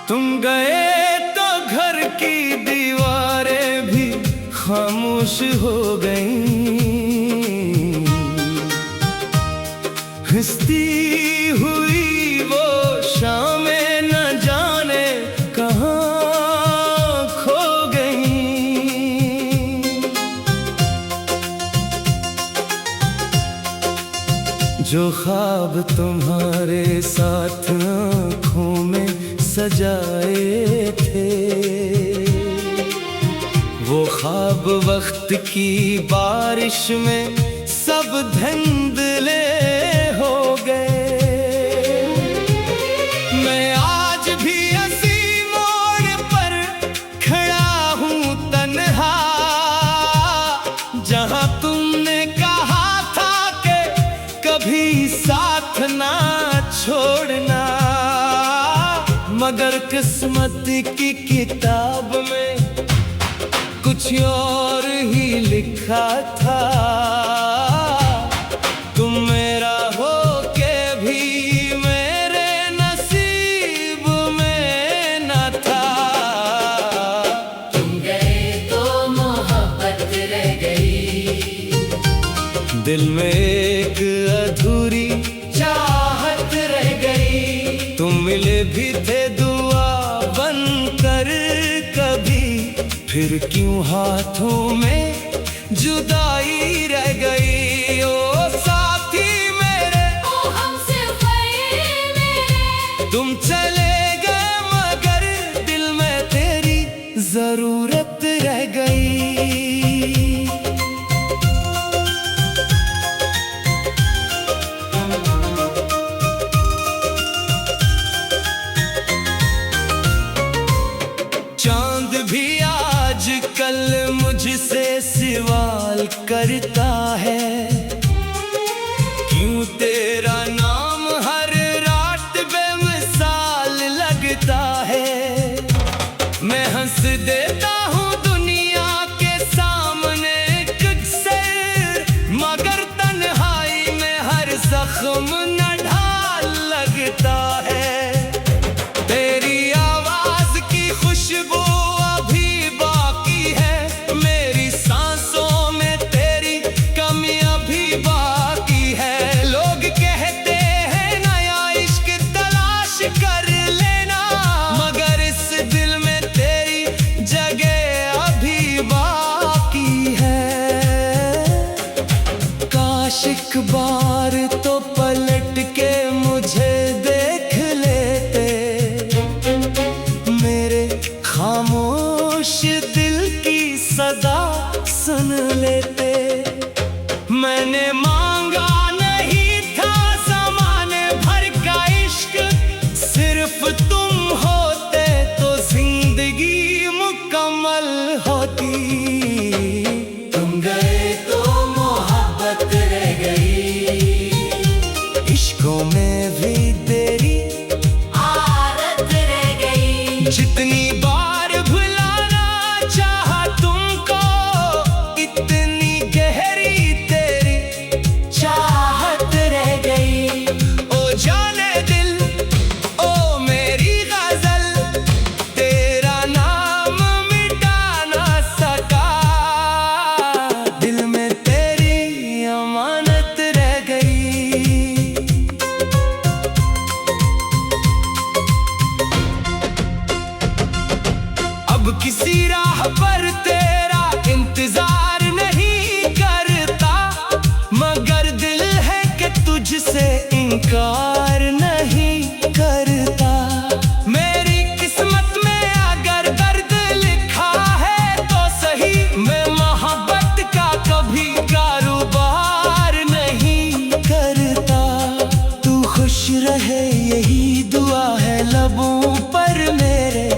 तुम गए तो घर की दीवारें भी खामोश हो गईं। हंसती हुई वो शामें न जाने कहाँ खो गईं। जो ख्वाब तुम्हारे साथ आँखों में सजाए थे, वो ख्वाब वक्त की बारिश में सब धुंधले हो गए। मैं आज भी इसी मोड़ पर खड़ा हूँ तन्हा, जहाँ तुमने कहा था कि कभी साथ ना छोड़ना। मगर किस्मत की किताब में कुछ और ही लिखा था। तुम मेरा हो के भी मेरे नसीब में न था। तुम गए तो मोहब्बत रह गई, दिल में एक अधूरी चाहत रह गई। तुम मिले भी थे दुआ बनकर कभी, फिर क्यों हाथों में जुदाई रह गई। ओ साथी मेरे, ओ हमसफर मेरे, तुम चले गए मगर दिल में तेरी जरूरत रह गई। चांद भी आजकल मुझसे सवाल करता है, क्यों तेरा नाम हर रात बेमिसाल लगता है। मैं हंस देता हूँ दुनिया के सामने अक्सर, मगर तन्हाई में हर जख्म न ढाल लगता है। तेरी आवाज की खुशबू अभी बाकी है, मेरी सांसों में तेरी कमी अभी बाकी है। लोग कहते हैं नया इश्क तलाश कर लेना, मगर इस दिल में तेरी जगह अभी बाकी है। काश एक बार तो पलट के मुझे देख लेते, मेरे खामोश दिल की सदा सुन लेते। मैंने मांगा नहीं था ज़माने भर का इश्क, सिर्फ तुम होते तो जिंदगी मुकम्मल होती। तुम गए तो मोहब्बत रह गई, इश्कों में भी तेरी आदत रह गई। जितनी बार भुलाना चाहा तुमको, इतनी गहरी तेरी चाहत रह गई। ओ जाने दिल, ओ मेरी गजल, तेरा नाम मिटा ना सका। दिल में तेरी अमानत रह गई। अब किसी राह पर तेरा इंतजार नहीं करता, मगर दिल है कि तुझसे इनकार नहीं करता। मेरी किस्मत में अगर दर्द लिखा है तो सही, मैं मोहब्बत का कभी कारोबार नहीं करता। तू खुश रहे यही दुआ है लबों पर मेरे,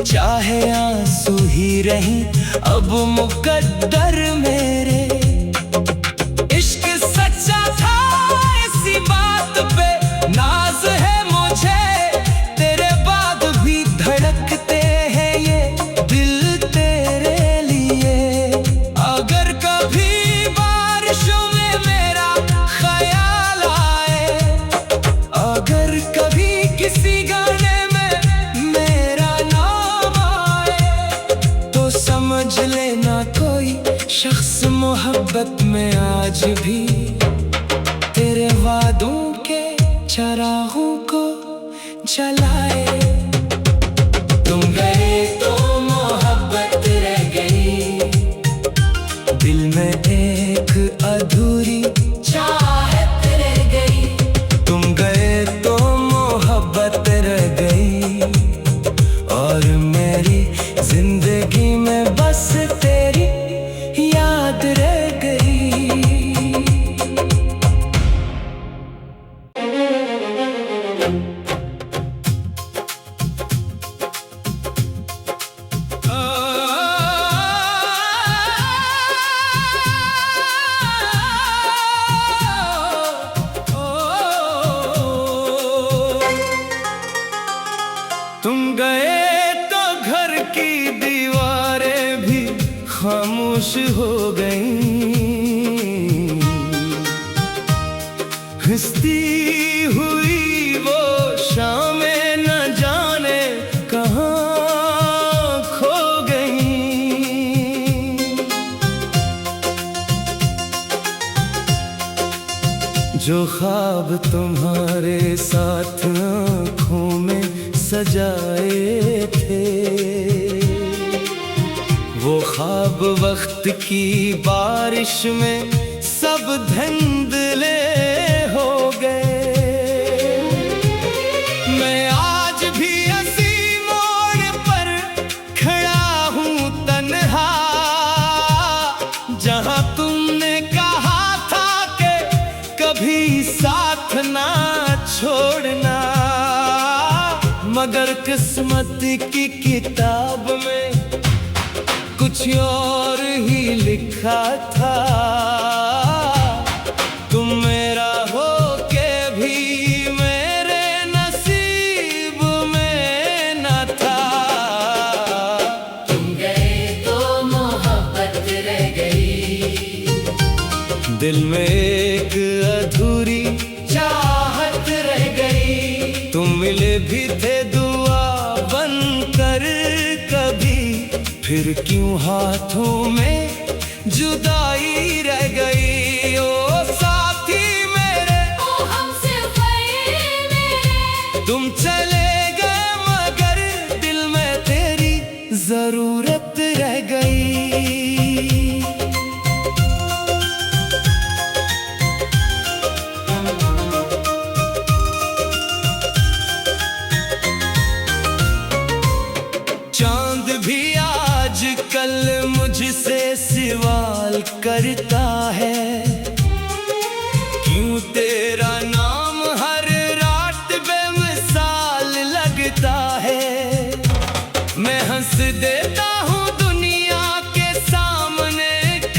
चाहे आंसू ही रहीं अब मुकद्दर मेरे। इश्क सच्चा था इसी बात पे नाज है मुझे, मोहब्बत में आज भी तेरे वादों के चरागों को जलाए। तुम गए तो मोहब्बत रह गई, दिल में एक अधूरी चाहत रह गई। तुम गए तो मोहब्बत रह गई, और मेरी जिंदगी में बस तेरी याद रह गई। तुम गए तो घर की दीवारें भी खामोश हो गईं। हंसती हुई वो शामें न जाने कहाँ खो गईं। जो ख्वाब तुम्हारे साथ आँखों में सजाए थे, वो ख्वाब वक्त की बारिश में सब धुंधले हो गए। मैं आज भी इसी मोड़ पर खड़ा हूँ तन्हा, जहाँ तुमने कहा था कि कभी साथ ना छोड़ना। मगर किस्मत की किताब में कुछ और ही लिखा था। तुम मेरा हो के भी मेरे नसीब में न था। तुम गए तो मोहब्बत रह गई, दिल में एक अधूरी चाहत रह गई। तुम मिले भी थे दुआ बनकर कभी, फिर क्यों हाथों में जुदाई रह गई। ओ साथी मेरे, ओ हमसफर मेरे, तुम चले गए मगर दिल में तेरी जरूरत रह गई। चांद भी आज कल मुझसे सवाल करता है, क्यों तेरा नाम हर रात बेमिसाल लगता है। मैं हंस देता हूँ दुनिया के सामने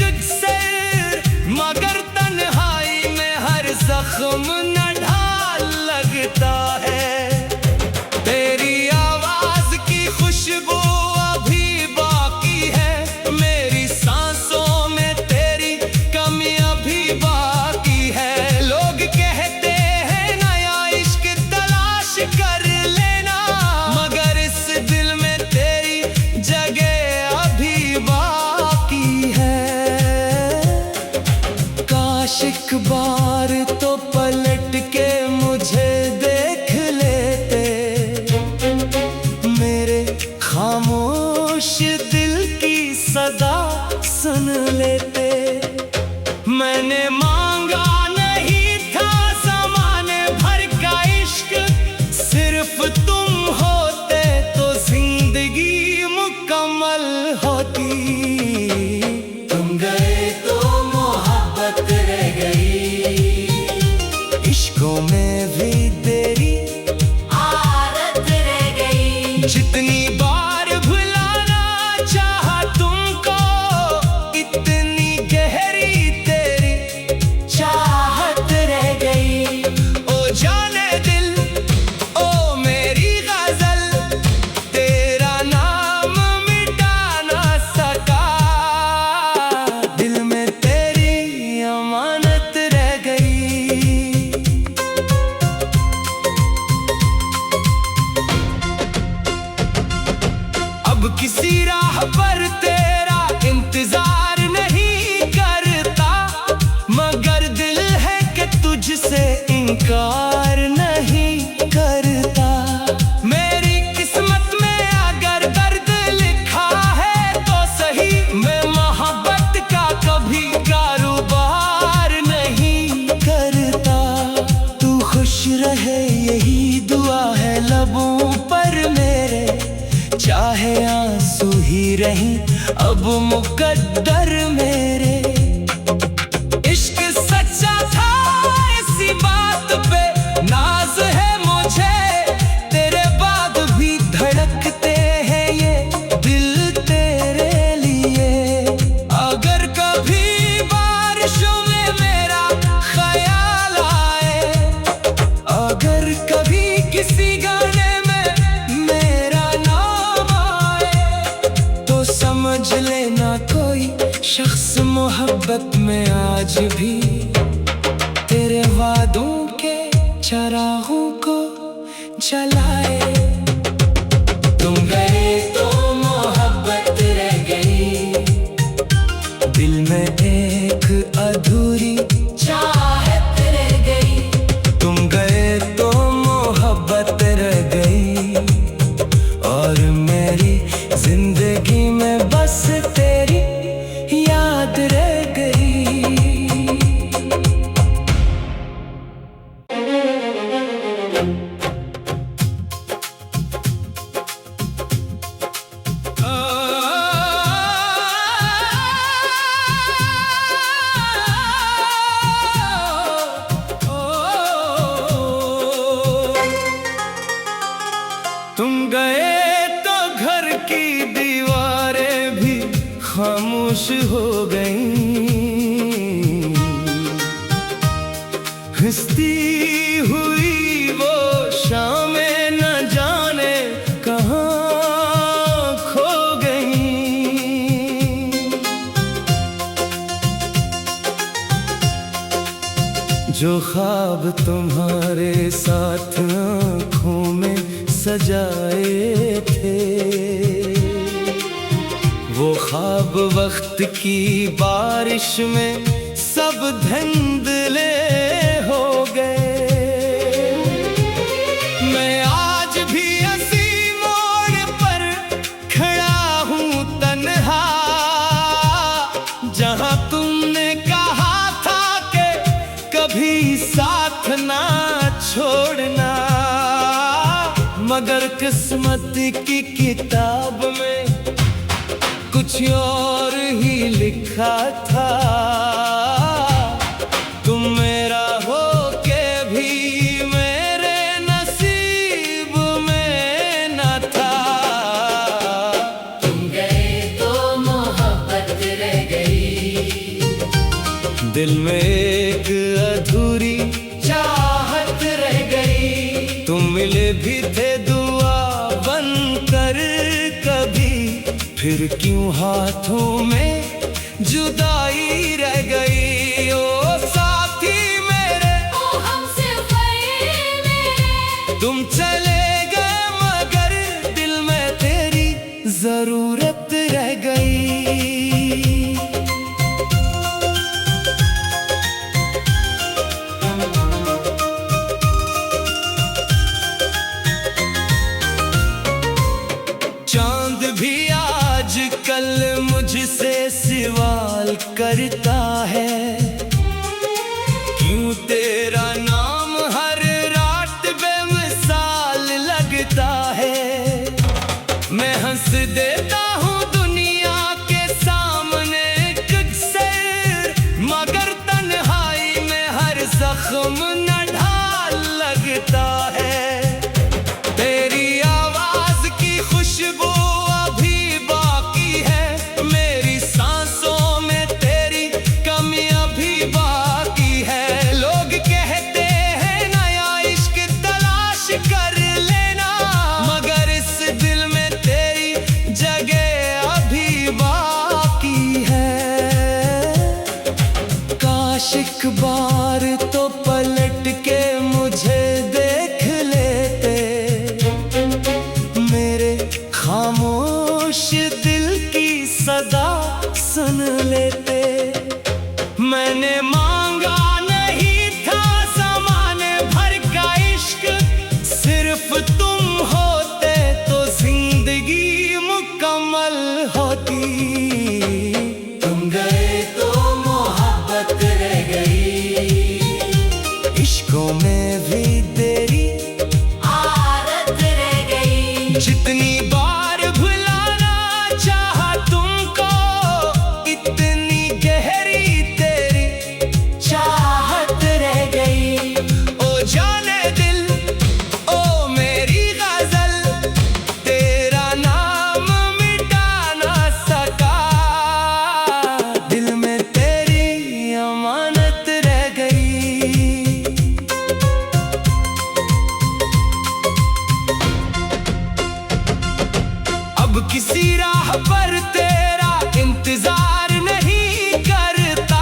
अक्सर, मगर तन्हाई में हर जख्म न ढाल लगता है। तेरी आवाज की खुशबू अभी बाकी है, मेरी सांसों में तेरी कमी अभी बाकी है। लोग कहते हैं नया इश्क तलाश कर लेना, मगर इस दिल में तेरी जगह अभी बाकी है। काश एक बार तो पलट के मुझे देख रहे यही दुआ है लबों पर मेरे, चाहे आंसू ही रहीं अब मुकद्दर मेरे। इश्क सच्चा था इसी बात पे नाज है मुझे, तेरे बाद भी धड़कते हैं ये दिल तेरे लिए। अगर कभी बारिशों में मेरा ख्याल आए, अगर कभी किसी गाने में मेरा नाम आए, तो समझ लेना कोई शख्स मोहब्बत में आज भी तेरे वादों के चरागों को जलाए। तुम गए तो मोहब्बत रह गई, दिल में एक अधूरी चाहत रह गई। तुम गए तो मोहब्बत रह गई, और मेरी जिंदगी में बस तेरी याद रह गई। तुम गए तो घर की दीवारें भी खामोश हो गईं, हंसती हुई वो शामें न जाने कहाँ खो गईं। जो ख्वाब तुम्हारे साथ आँखों में सजाए थे, वो ख्वाब वक्त की बारिश में सब धुंधले हो गए। मैं आज भी इसी मोड़ पर खड़ा हूँ तन्हा, जहाँ तुमने कहा था कि कभी साथ ना छोड़ना, मगर किस्मत की किताब में कुछ और ही लिखा था। तुम मेरा हो के भी मेरे नसीब में न था। तुम गए तो मोहब्बत रह गई, दिल में एक अधूरी चाहत रह गई। तुम मिले भी थे दुआ बनकर कभी, फिर क्यों हाथों में जुदाई रह गई। ओ साथी मेरे, ओ हमसफ़र मेरे, तुम चले गए मगर दिल में तेरी जरूरत रह गई। चांद भी आज कल मुझसे सवाल करता है, क्यों तेरा नाम हर रात बेमिसाल लगता है। मैं हंस देता हूँ दुनिया के सामने अक्सर, मगर तन्हाई में हर जख्म न ढाल लगता है। तेरी आवाज की खुशबू अभी बाकी है, मेरी सांसों में तेरी कमी अभी बाकी है। लोग कहते हैं नया इश्क तलाश कर लेना, मगर इस दिल में तेरी जगह अभी बाकी है। काश एक बार तो पलट के मुझे देख लेते, मेरे खामोश दिल की सदा सुन लेते। मैंने मांगा नहीं था ज़माने भर का इश्क, सिर्फ किसी राह पर तेरा इंतजार नहीं करता,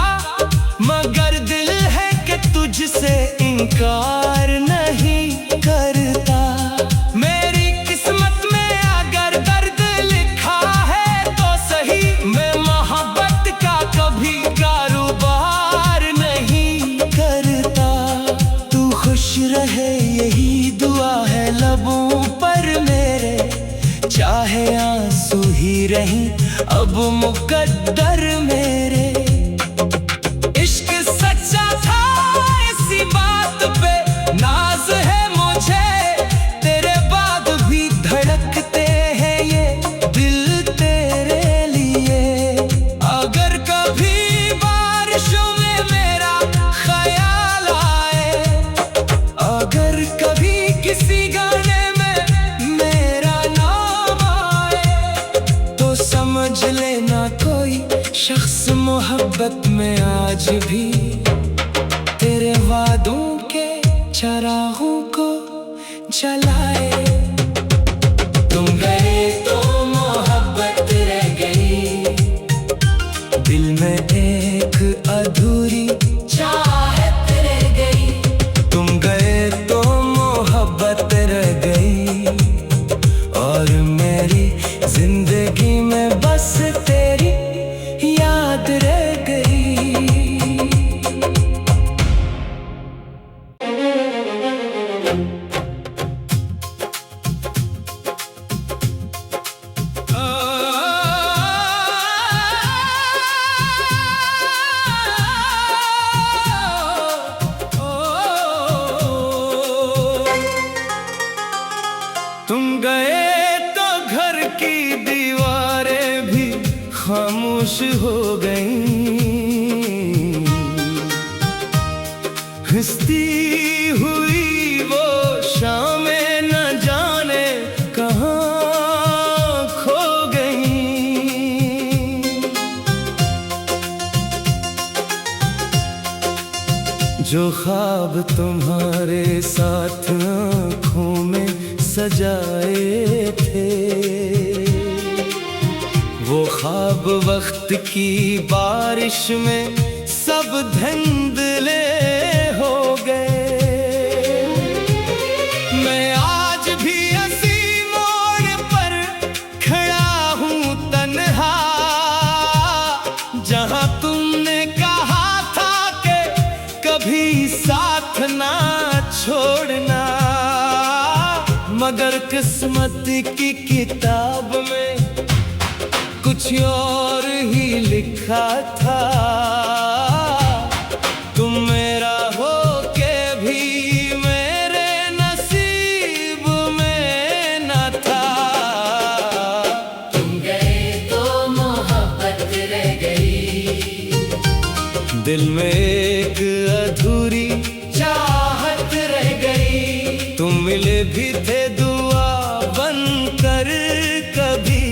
मगर दिल है कि तुझसे इनकार नहीं करता। मेरी किस्मत में अगर दर्द लिखा है तो सही, मैं मोहब्बत का कभी कारोबार नहीं करता। तू खुश रहे यही दुआ है लबों पर मेरे, चाहे आंसू ही रहीं अब मुकद्दर मेरे। इश्क सच्चा था इसी बात पे नाज है मुझे, तेरे बाद भी धड़कते हैं ये दिल तेरे लिए। अगर कभी बारिशों में मेरा ख्याल आए, अगर कभी किसी गाने में मेरा नाम आए, तो समझ लेना कोई शख्स मोहब्बत में आज भी तेरे वादों के चरागों को जलाए। तुम गए तो मोहब्बत रह गई, दिल में एक अधूरी चाहत रह गई। तुम गए तो मोहब्बत रह गई, और मेरी जिंदगी में बस तेरी याद रह गई। तुम गए तो घर की दीवारें भी खामोश हो गईं, हंसती हुई वो शामें न जाने कहाँ खो गईं। जो ख्वाब तुम्हारे साथ आँखों में सजाए थे, वो ख्वाब वक्त की बारिश में सब धुंधले हो गए। मैं आज भी इसी मोड़ पर खड़ा हूँ तन्हा, जहाँ तुमने कहा था कि कभी साथ ना छोड़ना, मगर किस्मत की किताब में कुछ और ही लिखा था। तुम मेरा हो के भी मेरे नसीब में न था। तुम गए तो मोहब्बत रह गई, दिल में एक अधूरी चाहत रह गई। तुम मिले भी थे दुआ बनकर कभी,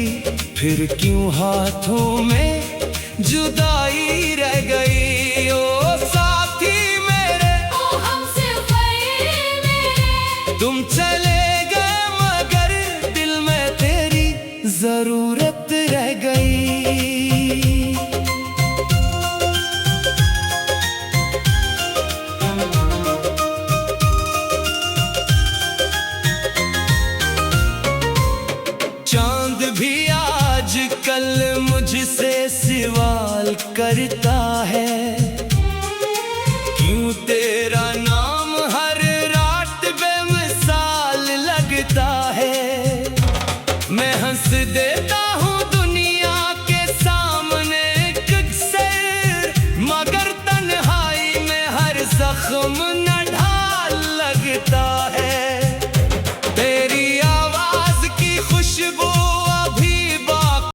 फिर क्यों हाथों में जुदाई रह गई। ओ साथी मेरे, ओ हमसफर मेरे, तुम चले गए मगर दिल में तेरी जरूरत रह गई। चांद भी आज कल मुझसे सवाल करता